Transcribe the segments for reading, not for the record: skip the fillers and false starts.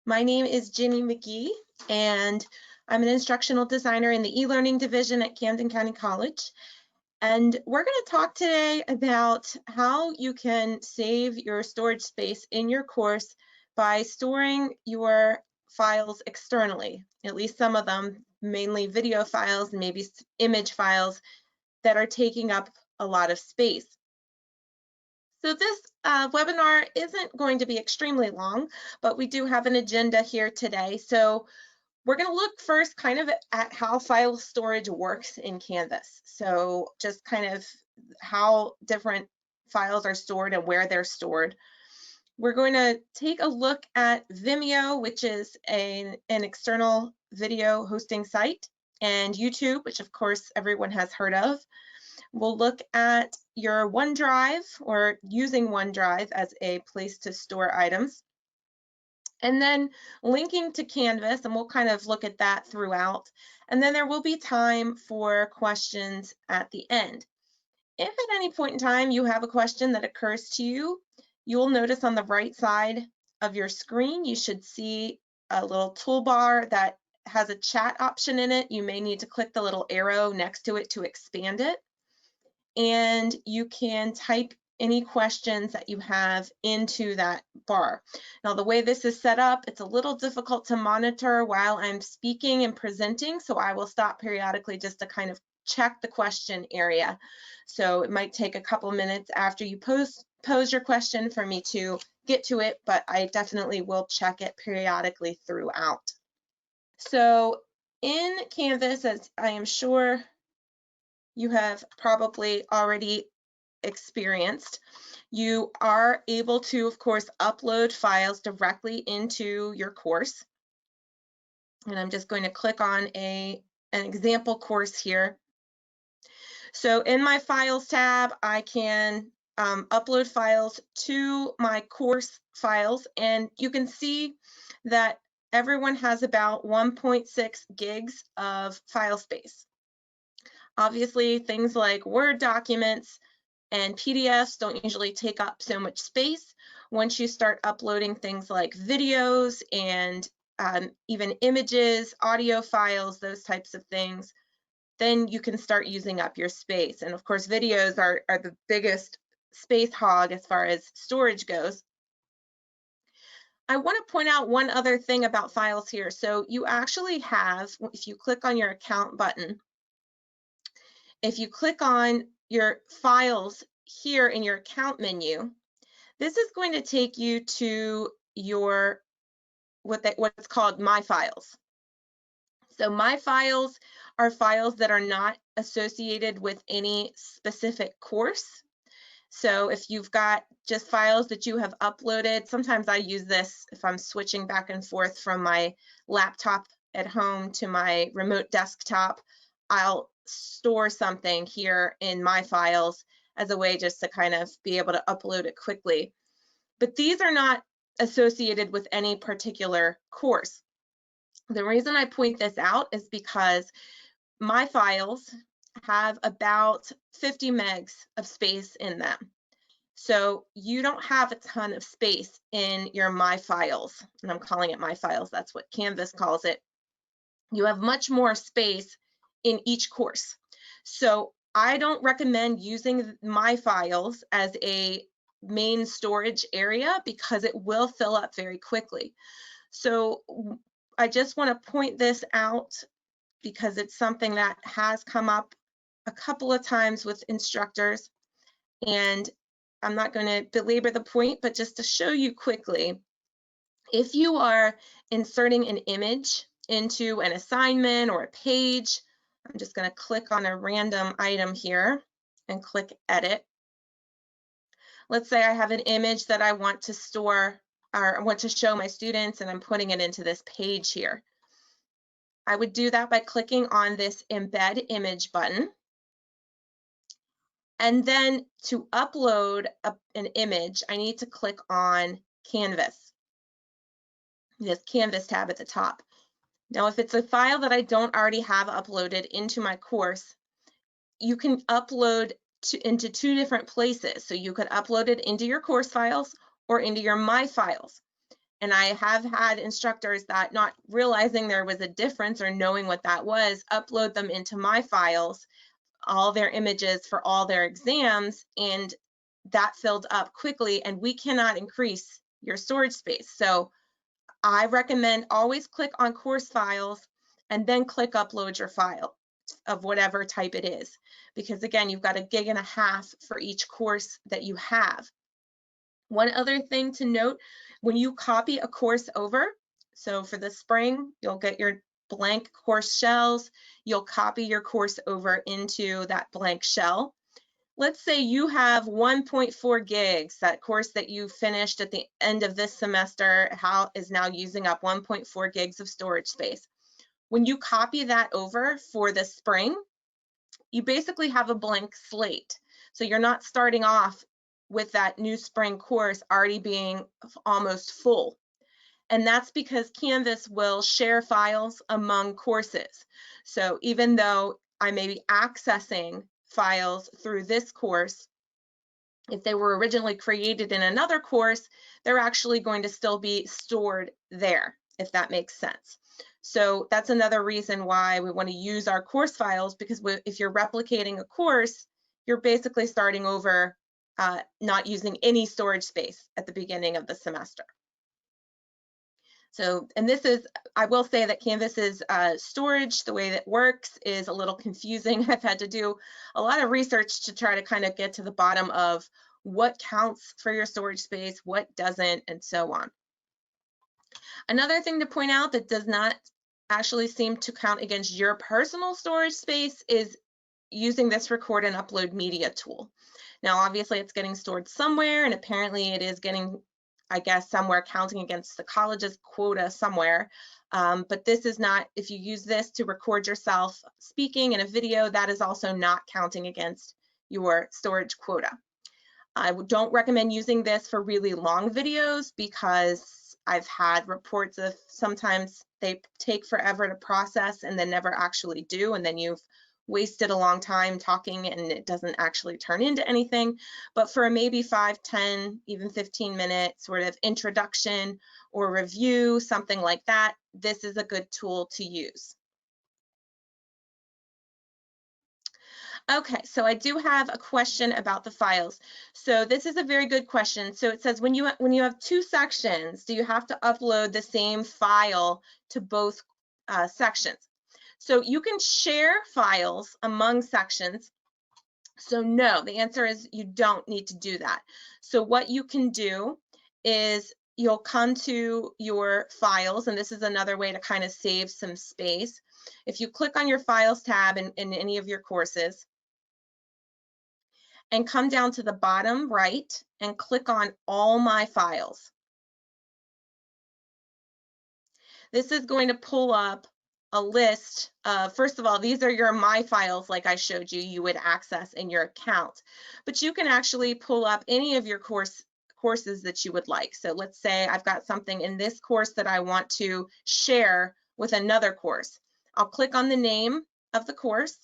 My name is Ginny McGee, and I'm an instructional designer in the e-learning division at Camden County College. And we're going to talk today about how you can save your storage space in your course by storing your files externally, at least some of them, mainly video files, maybe image files that are taking up a lot of space. So this webinar isn't going to be extremely long, but we do have an agenda here today. So we're going to look first kind of at how file storage works in Canvas. So just kind of how different files are stored and where they're stored. We're going to take a look at Vimeo, which is an external video hosting site, and YouTube, which of course everyone has heard of. We'll look at your OneDrive or using OneDrive as a place to store items. And then linking to Canvas, and we'll kind of look at that throughout. And then there will be time for questions at the end. If at any point in time you have a question that occurs to you, you'll notice on the right side of your screen, you should see a little toolbar that has a chat option in it. You may need to click the little arrow next to it to expand it. And you can type any questions that you have into that bar. Now, the way this is set up, it's a little difficult to monitor while I'm speaking and presenting, so I will stop periodically just to kind of check the question area. So it might take a couple minutes after you pose your question for me to get to it, but I definitely will check it periodically throughout. So in Canvas, as I am sure you have probably already experienced, you are able to, of course, upload files directly into your course. And I'm just going to click on an example course here. So in my Files tab, I can upload files to my course files, and you can see that everyone has about 1.6 gigs of file space. Obviously, things like Word documents and PDFs don't usually take up so much space. Once you start uploading things like videos and even images, audio files, those types of things, then you can start using up your space. And of course, videos are the biggest space hog as far as storage goes. I want to point out one other thing about files here. So you actually have, if you click on your account button, if you click on your files here in your account menu, this is going to take you to your what's called My Files. So My Files are files that are not associated with any specific course. So if you've got just files that you have uploaded, sometimes I use this if I'm switching back and forth from my laptop at home to my remote desktop, I'll store something here in My Files as a way just to kind of be able to upload it quickly. But these are not associated with any particular course. The reason I point this out is because My Files have about 50 megs of space in them. So you don't have a ton of space in your My Files, and I'm calling it My Files, that's what Canvas calls it. You have much more space in each course. So I don't recommend using My Files as a main storage area because it will fill up very quickly. So I just want to point this out because it's something that has come up a couple of times with instructors, and I'm not going to belabor the point, but just to show you quickly, if you are inserting an image into an assignment or a page, I'm just going to click on a random item here and click edit. Let's say I have an image that I want to store or I want to show my students, and I'm putting it into this page here. I would do that by clicking on this embed image button. And then to upload an image, I need to click on Canvas, this Canvas tab at the top. Now, if it's a file that I don't already have uploaded into my course, you can upload into two different places. So you could upload it into your course files or into your My Files. And I have had instructors that, not realizing there was a difference or knowing what that was, upload them into my files, all their images for all their exams, and that filled up quickly, and we cannot increase your storage space. So I recommend always click on course files and then click upload your file of whatever type it is, because again, you've got 1.5 gigs for each course that you have. One other thing to note, when you copy a course over, so for the spring, you'll get your blank course shells, you'll copy your course over into that blank shell. Let's say you have 1.4 gigs, that course that you finished at the end of this semester is now using up 1.4 gigs of storage space. When you copy that over for the spring, you basically have a blank slate. So you're not starting off with that new spring course already being almost full. And that's because Canvas will share files among courses. So even though I may be accessing files through this course, if they were originally created in another course, they're actually going to still be stored there, if that makes sense. So that's another reason why we want to use our course files, because if you're replicating a course, you're basically starting over, not using any storage space at the beginning of the semester. So, and this is, I will say that Canvas's storage, the way that works, is a little confusing. I've had to do a lot of research to try to kind of get to the bottom of what counts for your storage space, what doesn't, and so on. Another thing to point out that does not actually seem to count against your personal storage space is using this record and upload media tool. Now, obviously it's getting stored somewhere, and apparently it is getting, I guess, somewhere counting against the college's quota somewhere. But this is not, if you use this to record yourself speaking in a video, that is also not counting against your storage quota. I don't recommend using this for really long videos, because I've had reports of sometimes they take forever to process and then never actually do, and then you've wasted a long time talking and it doesn't actually turn into anything. But for maybe 5, 10, even 15-minute sort of introduction or review, something like that, this is a good tool to use. Okay, so I do have a question about the files. So this is a very good question. So it says, when you have 2 sections, do you have to upload the same file to both sections? So you can share files among sections. So no, the answer is you don't need to do that. So what you can do is you'll come to your files, and this is another way to kind of save some space. If you click on your Files tab in any of your courses, and come down to the bottom right and click on All My Files. This is going to pull up a list. First of all, these are your My Files, like I showed you, you would access in your account. But you can actually pull up any of your courses that you would like. So let's say I've got something in this course that I want to share with another course. I'll click on the name of the course,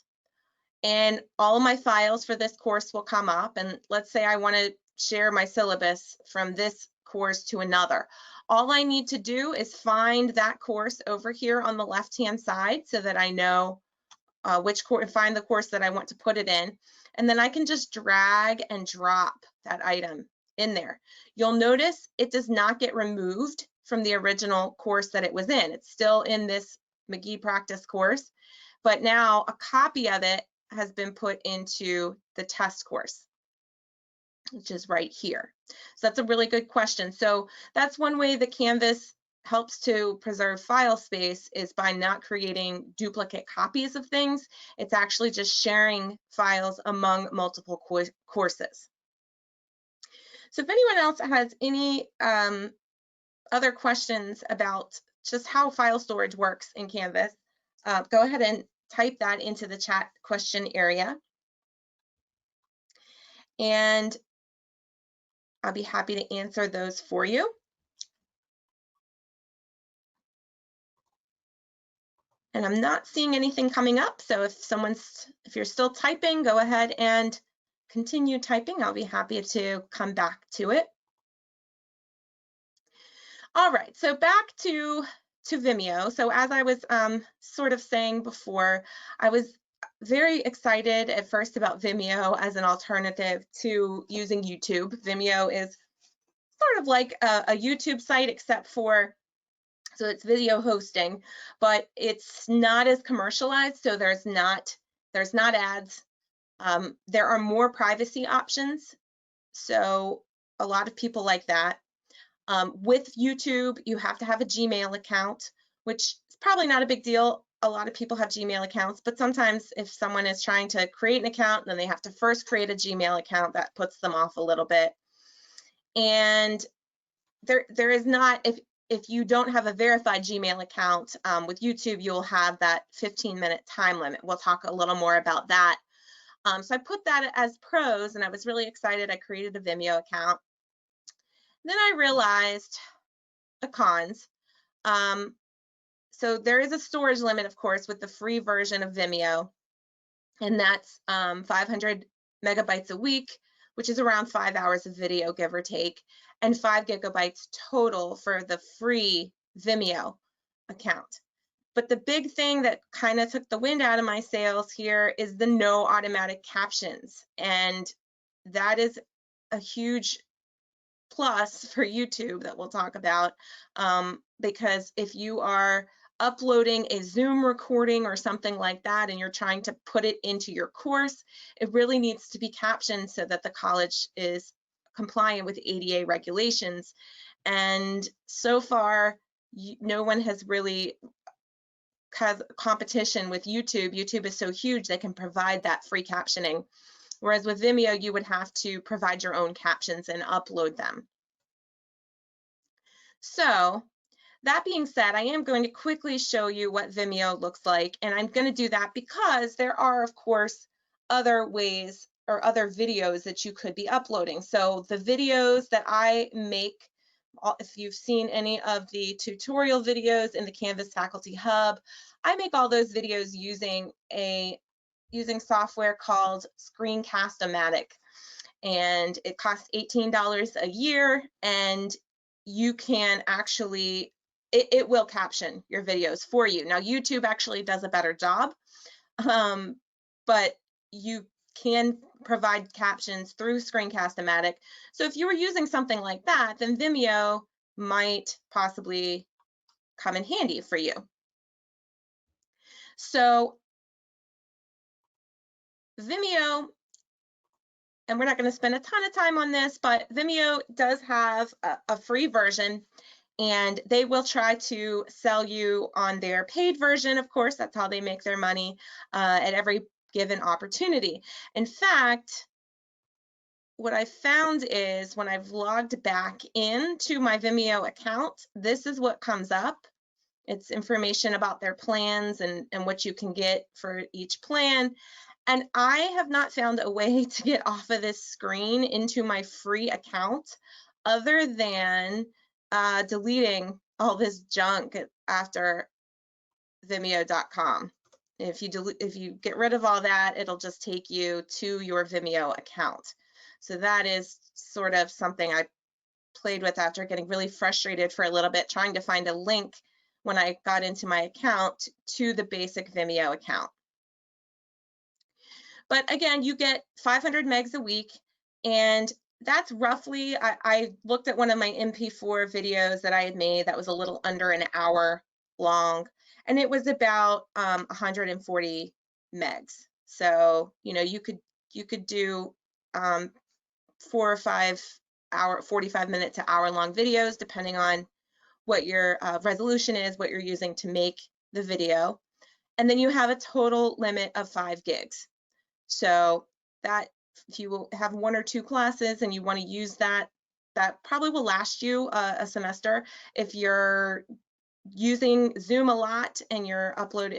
and all of my files for this course will come up. And let's say I want to share my syllabus from this course to another. All I need to do is find that course over here on the left-hand side, so that I know which course, find the course that I want to put it in. And then I can just drag and drop that item in there. You'll notice it does not get removed from the original course that it was in. It's still in this McGee practice course, but now a copy of it has been put into the test course, which is right here. So that's a really good question. So that's one way that Canvas helps to preserve file space, is by not creating duplicate copies of things. It's actually just sharing files among multiple courses. So if anyone else has any other questions about just how file storage works in Canvas, go ahead and type that into the chat question area, and I'll be happy to answer those for you. And I'm not seeing anything coming up, so if you're still typing, go ahead and continue typing. I'll be happy to come back to it. All right, so back to Vimeo. So as I was sort of saying before, I was very excited at first about Vimeo as an alternative to using YouTube. Vimeo is sort of like a YouTube site, except for, so it's video hosting, but it's not as commercialized. So there's not ads. There are more privacy options. So a lot of people like that. With YouTube, you have to have a Gmail account, which is probably not a big deal. A lot of people have Gmail accounts, but sometimes if someone is trying to create an account, then they have to first create a Gmail account. That puts them off a little bit. And there is not, if you don't have a verified Gmail account with YouTube, you'll have that 15-minute time limit. We'll talk a little more about that. So I put that as pros, and I was really excited. I created a Vimeo account. Then I realized the cons. So there is a storage limit, of course, with the free version of Vimeo, and that's 500 megabytes a week, which is around 5 hours of video, give or take, and 5 gigabytes total for the free Vimeo account. But the big thing that kind of took the wind out of my sails here is the no automatic captions, and that is a huge plus for YouTube that we'll talk about, because if you are uploading a Zoom recording or something like that and you're trying to put it into your course, it really needs to be captioned so that the college is compliant with ADA regulations. And so far, no one has really has competition with YouTube. YouTube is so huge they can provide that free captioning. Whereas with Vimeo, you would have to provide your own captions and upload them. So that being said, I am going to quickly show you what Vimeo looks like, and I'm going to do that because there are, of course, other ways or other videos that you could be uploading. So the videos that I make, if you've seen any of the tutorial videos in the Canvas Faculty Hub, I make all those videos using software called Screencast-O-Matic, and it costs $18 a year, and you can actually, it will caption your videos for you. Now, YouTube actually does a better job, but you can provide captions through Screencast-O-Matic. So if you were using something like that, then Vimeo might possibly come in handy for you. So Vimeo, and we're not going to spend a ton of time on this, but Vimeo does have a free version, and they will try to sell you on their paid version. Of course, that's how they make their money at every given opportunity. In fact, what I found is when I've logged back into my Vimeo account, this is what comes up. It's information about their plans and what you can get for each plan. And I have not found a way to get off of this screen into my free account other than deleting all this junk after Vimeo.com. If you get rid of all that, it'll just take you to your Vimeo account. So that is sort of something I played with after getting really frustrated for a little bit, trying to find a link when I got into my account to the basic Vimeo account. But again, you get 500 megs a week, and that's roughly, I looked at one of my MP4 videos that I had made that was a little under an hour long, and it was about 140 megs. So, you know, you could do 4 or 5 hour, 45-minute to hour-long videos, depending on what your resolution is, what you're using to make the video. And then you have a total limit of 5 gigs. So that if you have 1 or 2 classes and you want to use that, that probably will last you a semester. If you're using Zoom a lot and you're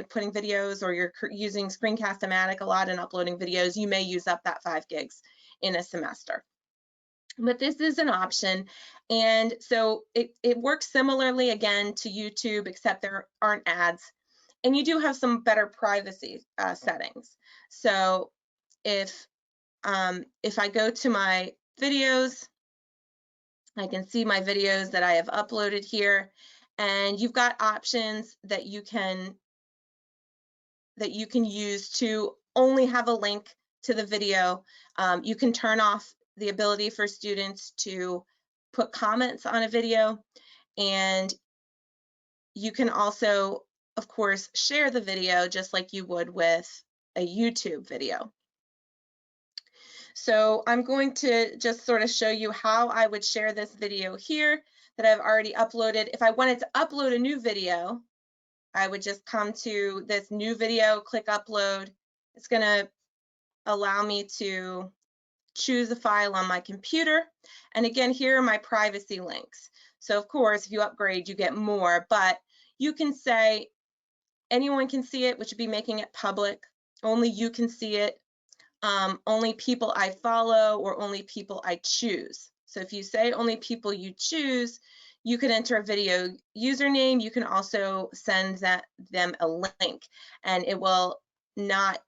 putting videos, or you're using Screencast-O-Matic a lot and uploading videos, you may use up that 5 gigs in a semester. But this is an option, and so it works similarly again to YouTube, except there aren't ads, and you do have some better privacy settings. So if I go to my videos I can see my videos that I have uploaded here, and you've got options that you can use to only have a link to the video. You can turn off the ability for students to put comments on a video, and you can also, of course, share the video just like you would with a YouTube video. So I'm going to just sort of show you how I would share this video here that I've already uploaded. If I wanted to upload a new video, I would just come to this new video, click upload. It's going to allow me to choose a file on my computer. And again, here are my privacy links. So of course, if you upgrade, you get more, but you can say anyone can see it, which would be making it public. Only you can see it. Only people I follow or only people I choose. So if you say only people you choose, you can enter a video username. You can also send them a link, and it will not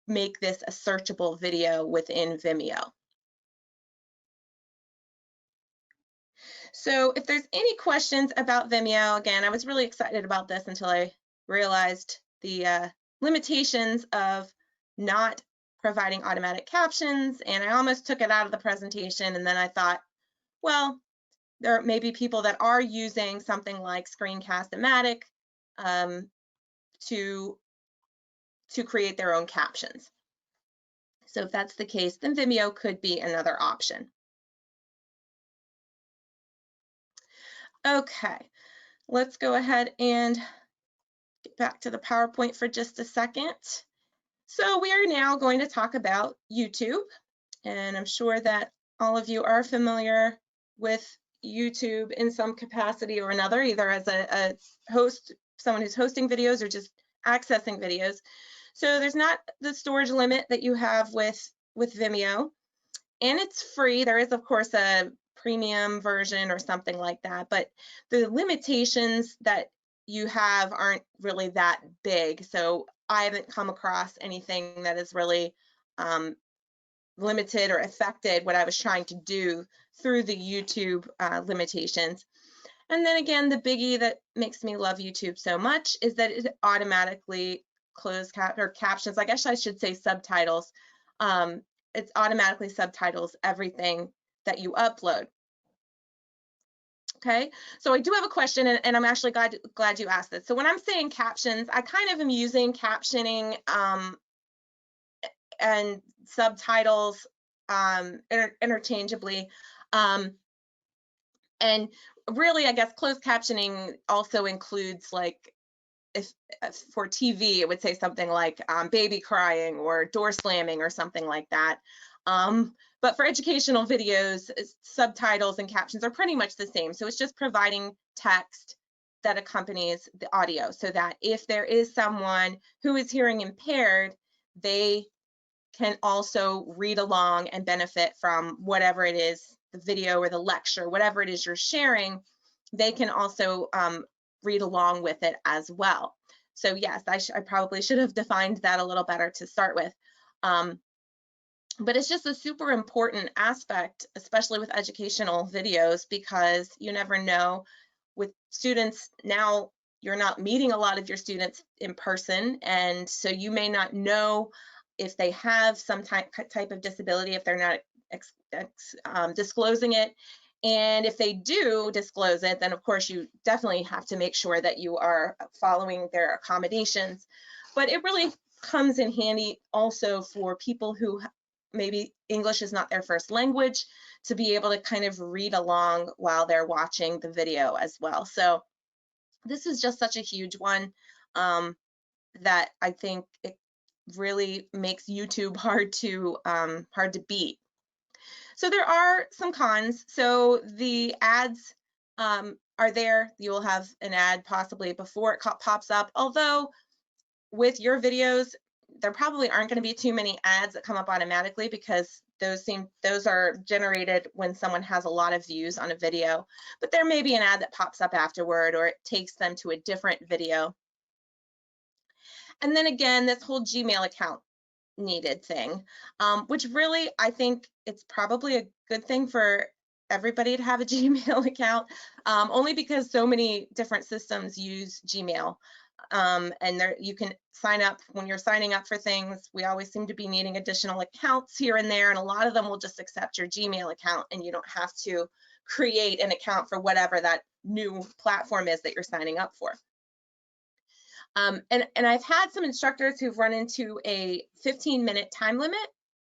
make this a searchable video within Vimeo. So if there's any questions about Vimeo, again, I was really excited about this until I realized the limitations of not providing automatic captions, and I almost took it out of the presentation, and then I thought, well, there may be people that are using something like Screencast-O-Matic to create their own captions. So if that's the case, then Vimeo could be another option. Okay, let's go ahead and get back to the PowerPoint for just a second. So we are now going to talk about YouTube, and I'm sure that all of you are familiar with YouTube in some capacity or another, either as a host, someone who's hosting videos, or just accessing videos. So there's not the storage limit that you have with Vimeo, and it's free. There is, of course, a premium version or something like that, but the limitations that you have aren't really that big. So I haven't come across anything that is really limited or affected what I was trying to do through the YouTube limitations. And then again, the biggie that makes me love YouTube so much is that it automatically captions, I guess I should say subtitles. It automatically subtitles everything that you upload. Okay, so I do have a question, and I'm actually glad you asked this. So when I'm saying captions, I kind of am using captioning and subtitles interchangeably. And really, I guess closed captioning also includes, like, if for TV, it would say something like baby crying or door slamming or something like that. But for educational videos, subtitles and captions are pretty much the same. So it's just providing text that accompanies the audio so that if there is someone who is hearing impaired, they can also read along and benefit from whatever it is, the video or the lecture, whatever it is you're sharing, they can also read along with it as well. So yes, I probably should have defined that a little better to start with. But it's just a super important aspect, especially with educational videos, because you never know with students now, you're not meeting a lot of your students in person, and so you may not know if they have some type of disability, if they're not disclosing it. And if they do disclose it, then of course you definitely have to make sure that you are following their accommodations. But it really comes in handy also for people who maybe English is not their first language, to be able to kind of read along while they're watching the video as well. So this is just such a huge one that I think it really makes YouTube hard to beat. So there are some cons. So the ads are there. You'll have an ad possibly before it pops up. Although with your videos, there probably aren't going to be too many ads that come up automatically, because those are generated when someone has a lot of views on a video. But there may be an ad that pops up afterward, or it takes them to a different video. And then again, this whole Gmail account needed thing, which really, I think it's probably a good thing for everybody to have a Gmail account, only because so many different systems use Gmail. And there you can sign up when you're signing up for things. We always seem to be needing additional accounts here and there, and a lot of them will just accept your Gmail account, and you don't have to create an account for whatever that new platform is that you're signing up for. And I've had some instructors who've run into a 15-minute time limit,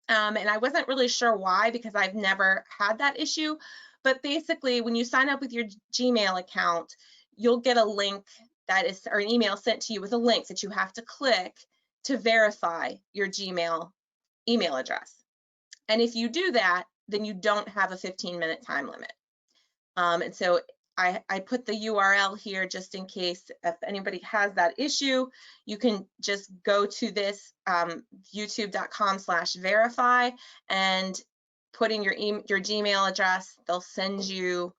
and I wasn't really sure why, because I've never had that issue. But basically, when you sign up with your Gmail account, you'll get a link that is, or an email sent to you with a link that you have to click to verify your Gmail email address. And if you do that, then you don't have a 15-minute time limit. And so I put the URL here just in case if anybody has that issue. You can just go to this youtube.com/verify and put in your Gmail address. They'll send you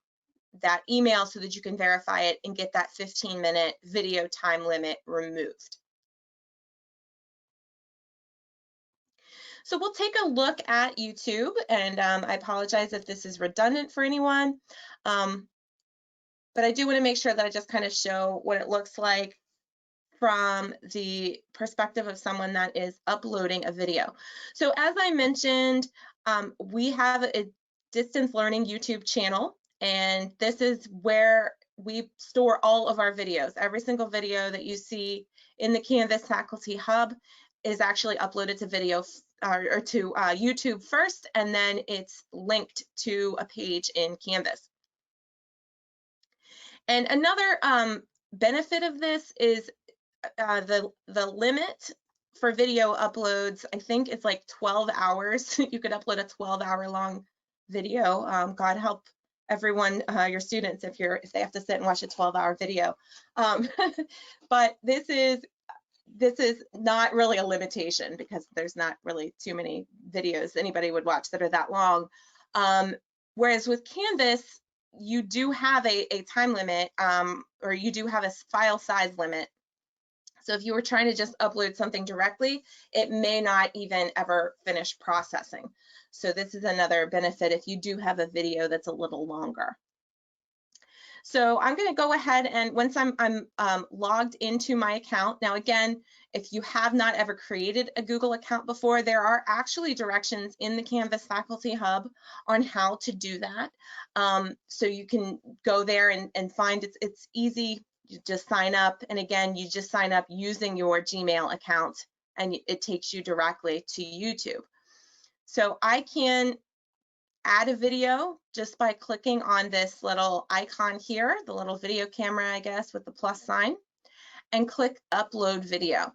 that email so that you can verify it and get that 15-minute video time limit removed. So we'll take a look at YouTube, and I apologize if this is redundant for anyone. But I do want to make sure that I just kind of show what it looks like from the perspective of someone that is uploading a video. So as I mentioned, we have a distance learning YouTube channel, and this is where we store all of our videos. Every single video that you see in the Canvas Faculty Hub is actually uploaded to video or to YouTube first, and then it's linked to a page in Canvas. And another benefit of this is the limit for video uploads. I think it's like 12 hours. You could upload a 12-hour long video. God help everyone, your students, if they have to sit and watch a 12-hour video. But this is not really a limitation, because there's not really too many videos anybody would watch that are that long. Whereas with Canvas, you do have a time limit, or you do have a file size limit. So if you were trying to just upload something directly, it may not even ever finish processing. So this is another benefit if you do have a video that's a little longer. So I'm going to go ahead, and once I'm logged into my account, now again, if you have not ever created a Google account before, there are actually directions in the Canvas Faculty Hub on how to do that. So you can go there and find it's easy. You just sign up, and again, you just sign up using your Gmail account, and it takes you directly to YouTube. So I can add a video just by clicking on this little icon here, the little video camera, I guess, with the plus sign, and click upload video.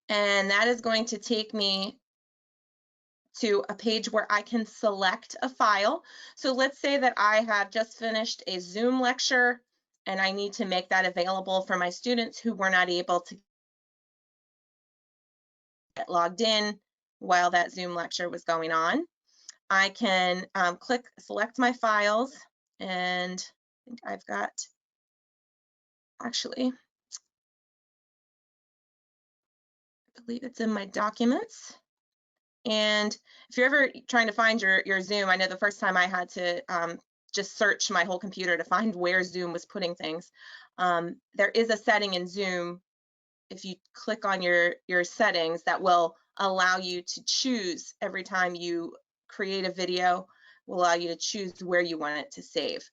And that is going to take me to a page where I can select a file. So let's say that I have just finished a Zoom lecture and I need to make that available for my students who were not able to get logged in while that Zoom lecture was going on. I can select my files, and I think I've got, actually, I believe it's in my documents. And if you're ever trying to find your Zoom, I know the first time I had to just search my whole computer to find where Zoom was putting things. There is a setting in Zoom, if you click on your settings, that will allow you to choose every time you create a video, will allow you to choose where you want it to save.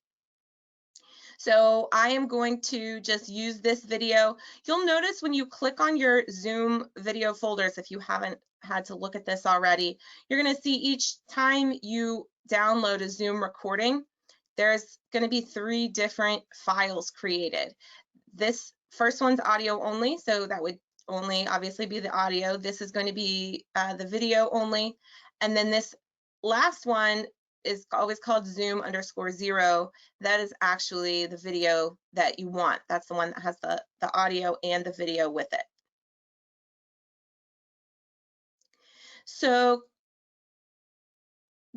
So I am going to just use this video. You'll notice when you click on your Zoom video folders, if you haven't had to look at this already, you're going to see each time you download a Zoom recording, there's going to be 3 different files created. This first one's audio only, so that would only obviously be the audio. This is going to be the video only. And then this last one is always called Zoom_0. That is actually the video that you want. That's the one that has the audio and the video with it. So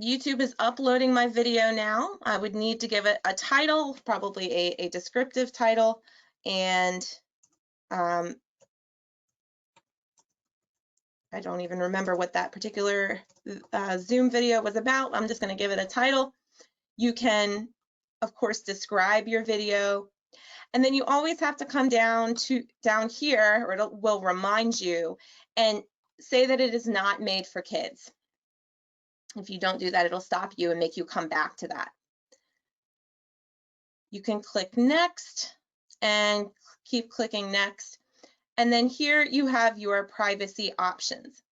YouTube is uploading my video now. I would need to give it a title, probably a descriptive title, and I don't even remember what that particular Zoom video was about. I'm just going to give it a title. You can, of course, describe your video. And then you always have to come down here, or it will remind you, and say that it is not made for kids. If you don't do that, it'll stop you and make you come back to that. You can click next and keep clicking next. And then here you have your privacy options.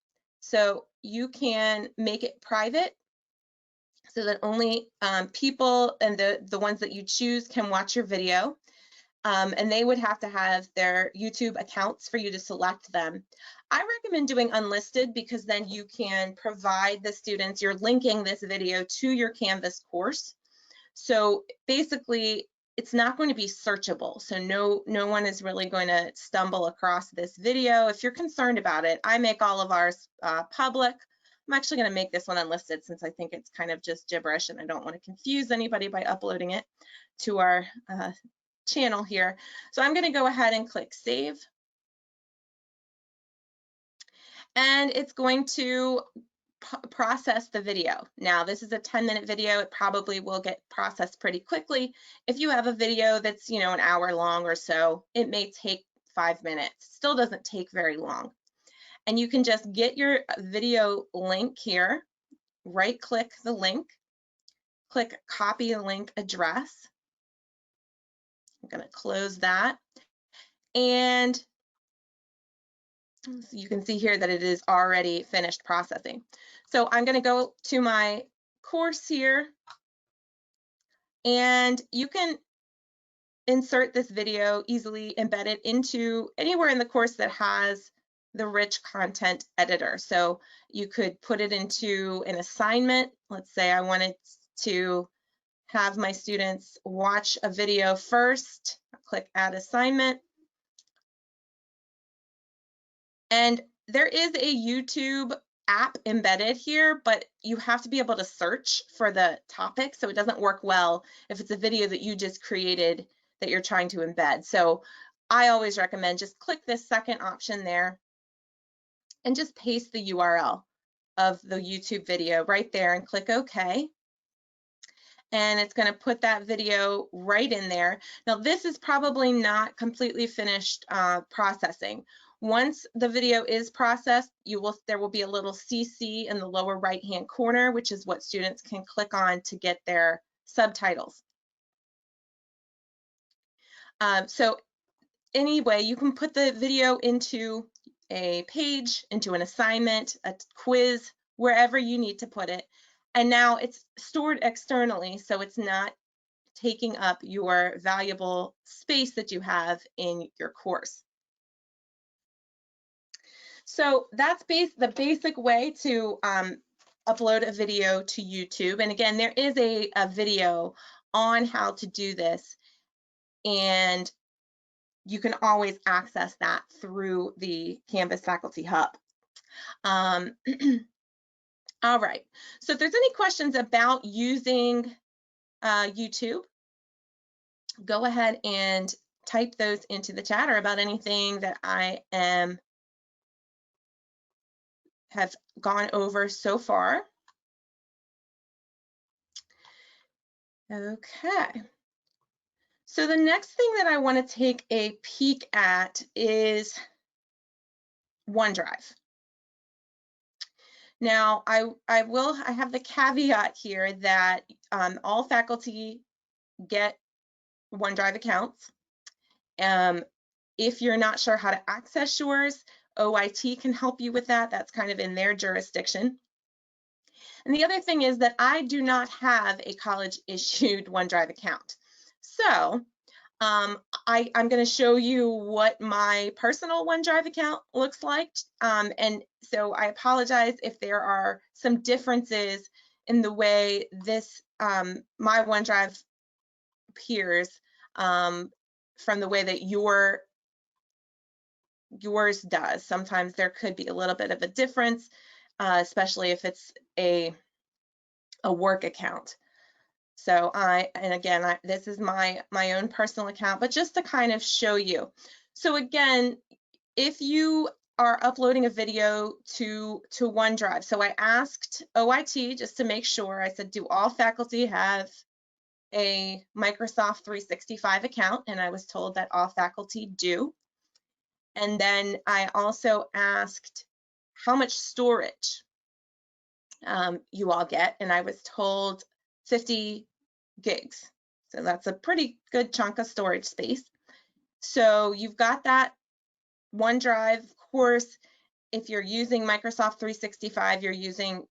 So you can make it private so that only people and the ones that you choose can watch your video. And they would have to have their YouTube accounts for you to select them. I recommend doing unlisted because then you can provide the students, you're linking this video to your Canvas course. So basically, it's not going to be searchable. So no one is really going to stumble across this video. If you're concerned about it, I make all of ours public. I'm actually going to make this one unlisted since I think it's kind of just gibberish and I don't want to confuse anybody by uploading it to our channel here. So I'm going to go ahead and click save. And it's going to process the video. Now, this is a 10-minute video. It probably will get processed pretty quickly. If you have a video that's, an hour long or so, it may take 5 minutes. Still doesn't take very long. And you can just get your video link here, right-click the link, click copy link address. I'm going to close that. And you can see here that it is already finished processing. So I'm going to go to my course here, and you can insert this video, easily embed it into anywhere in the course that has the rich content editor. So you could put it into an assignment. Let's say I wanted to have my students watch a video first. Click add assignment. And there is a YouTube app embedded here, but you have to be able to search for the topic, so it doesn't work well if it's a video that you just created that you're trying to embed. So I always recommend just click this second option there and just paste the URL of the YouTube video right there and click OK. And it's going to put that video right in there. Now, this is probably not completely finished processing. Once the video is processed, there will be a little CC in the lower right-hand corner, which is what students can click on to get their subtitles. So anyway, you can put the video into a page, into an assignment, a quiz, wherever you need to put it. And now it's stored externally, so it's not taking up your valuable space that you have in your course. So that's the basic way to upload a video to YouTube. And again, there is a video on how to do this, and you can always access that through the Canvas Faculty Hub. All right, so if there's any questions about using YouTube, go ahead and type those into the chat, or about anything that I have gone over so far. Okay. So the next thing that I want to take a peek at is OneDrive. Now, I have the caveat here that all faculty get OneDrive accounts. If you're not sure how to access yours, OIT can help you with that. That's kind of in their jurisdiction. And the other thing is that I do not have a college-issued OneDrive account. So I'm going to show you what my personal OneDrive account looks like. And so I apologize if there are some differences in the way this my OneDrive appears from the way that yours does. Sometimes there could be a little bit of a difference, especially if it's a work account. So this is my own personal account, but just to kind of show you. So again, if you are uploading a video to OneDrive. So I asked OIT just to make sure. I said, do all faculty have a Microsoft 365 account? And I was told that all faculty do. And then I also asked how much storage you all get, and I was told 50 gigs. So that's a pretty good chunk of storage space. So you've got that OneDrive. Of course, if you're using Microsoft 365, you're using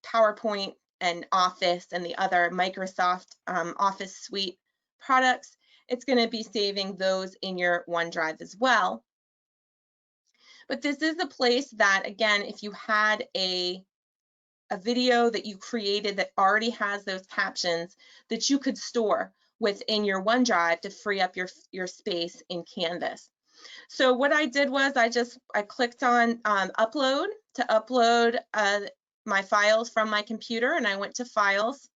PowerPoint and Office and the other Microsoft Office suite products, it's going to be saving those in your OneDrive as well. But this is a place that, again, if you had a video that you created that already has those captions, that you could store within your OneDrive to free up your space in Canvas. So what I did was I clicked on upload to upload my files from my computer, and I went to files.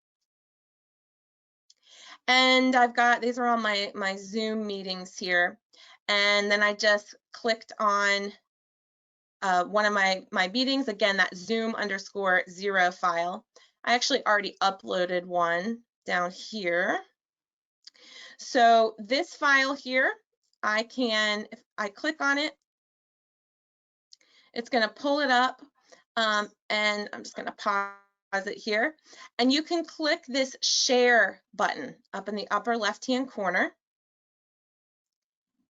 And I've got, these are all my Zoom meetings here. And then I just clicked on one of my meetings, again, that Zoom_0 file. I actually already uploaded one down here. So this file here, if I click on it, it's going to pull it up, and I'm just going to pause it here. And you can click this share button up in the upper left-hand corner,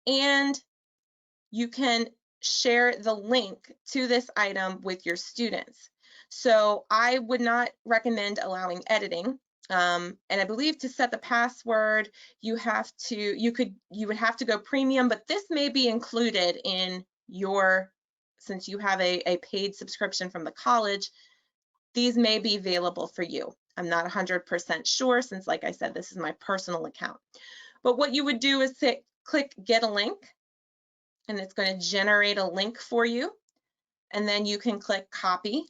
and you can share the link to this item with your students. So I would not recommend allowing editing. And I believe to set the password, you would have to go premium, but this may be included in your, since you have a paid subscription from the college, these may be available for you. I'm not 100% sure, since, like I said, this is my personal account. But what you would do is click get a link, and it's going to generate a link for you. And then you can click copy.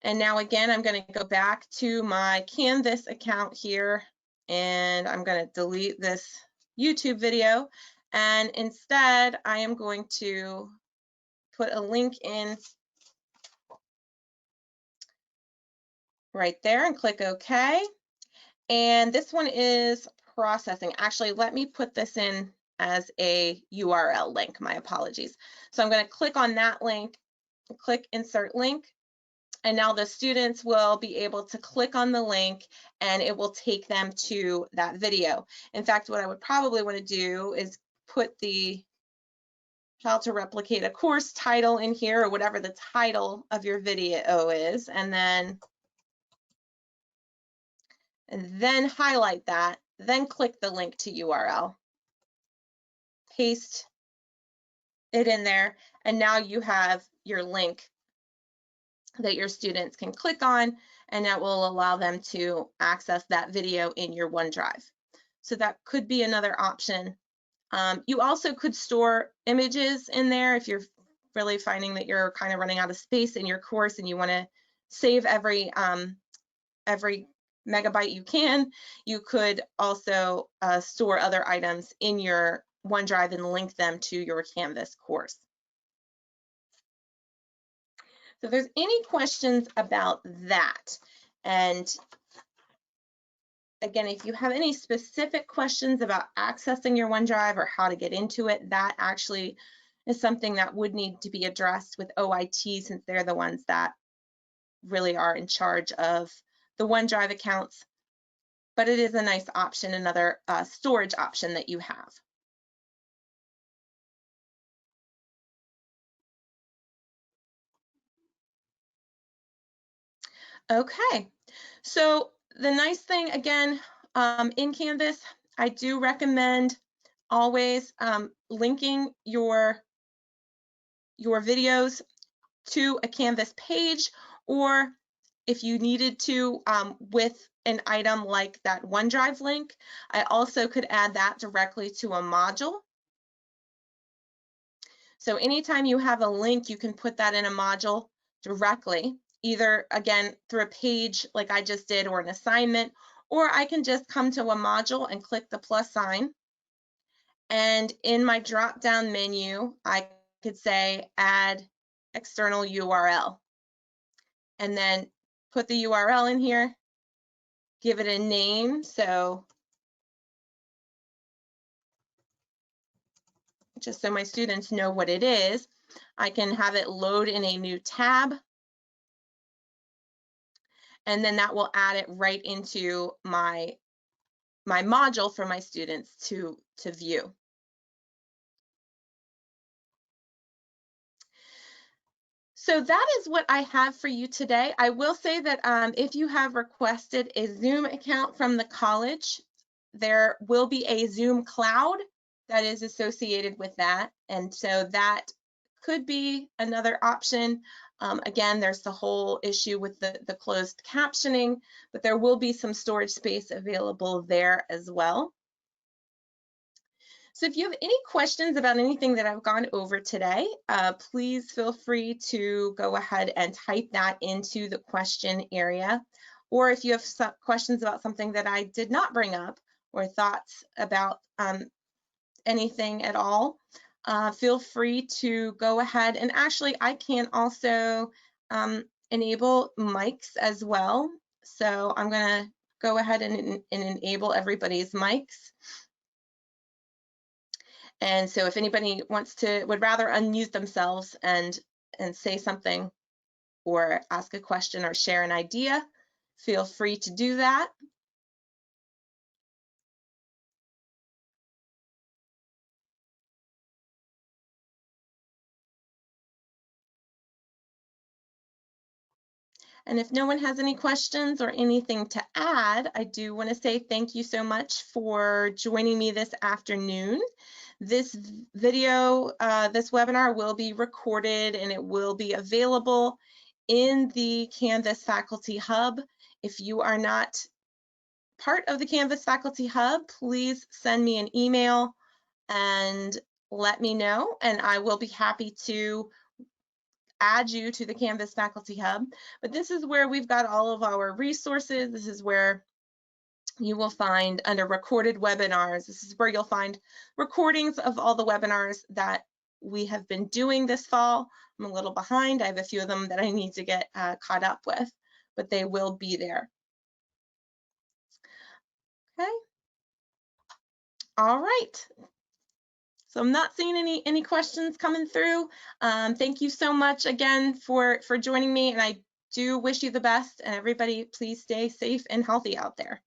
And now again, I'm going to go back to my Canvas account here, and I'm going to delete this YouTube video. And instead, I am going to put a link in right there and click OK. And this one is processing. Actually, let me put this in as a URL link. My apologies. So I'm going to click on that link, click insert link, and now the students will be able to click on the link and it will take them to that video. In fact, what I would probably want to do is put the how to replicate a course title in here, or whatever the title of your video is, and then highlight that, then click the link to URL, paste it in there, and now you have your link that your students can click on, and that will allow them to access that video in your OneDrive. So that could be another option. You also could store images in there if you're really finding that you're kind of running out of space in your course and you want to save every megabyte you can. You could also store other items in your OneDrive and link them to your Canvas course. So if there's any questions about that, and again, if you have any specific questions about accessing your OneDrive or how to get into it, that actually is something that would need to be addressed with OIT, since they're the ones that really are in charge of the OneDrive accounts. But it is a nice option, another storage option that you have. Okay, so the nice thing, again, in Canvas, I do recommend always linking your videos to a Canvas page, or if you needed to with an item like that OneDrive link, I also could add that directly to a module. So anytime you have a link, you can put that in a module directly, either, again, through a page like I just did, or an assignment, or I can just come to a module and click the plus sign. And in my drop-down menu, I could say add external URL, and then put the URL in here, give it a name. So just so my students know what it is, I can have it load in a new tab, and then that will add it right into my module for my students to view. So that is what I have for you today. I will say that if you have requested a Zoom account from the college, there will be a Zoom cloud that is associated with that. And so that could be another option. Again, there's the whole issue with the closed captioning, but there will be some storage space available there as well. So if you have any questions about anything that I've gone over today, please feel free to go ahead and type that into the question area. Or if you have some questions about something that I did not bring up or thoughts about anything at all, feel free to go ahead. And actually, I can also enable mics as well. So I'm going to go ahead and enable everybody's mics. And so if anybody would rather unmute themselves and say something or ask a question or share an idea, feel free to do that. And if no one has any questions or anything to add, I do want to say thank you so much for joining me this afternoon. This video, this webinar will be recorded and it will be available in the Canvas Faculty Hub. If you are not part of the Canvas Faculty Hub, please send me an email and let me know, and I will be happy to add you to the Canvas Faculty Hub. But this is where we've got all of our resources. This is where you will find under recorded webinars. This is where you'll find recordings of all the webinars that we have been doing this fall. I'm a little behind. I have a few of them that I need to get caught up with, but they will be there. Okay. All right. So I'm not seeing any questions coming through. Thank you so much again for joining me, and I do wish you the best, and everybody please stay safe and healthy out there.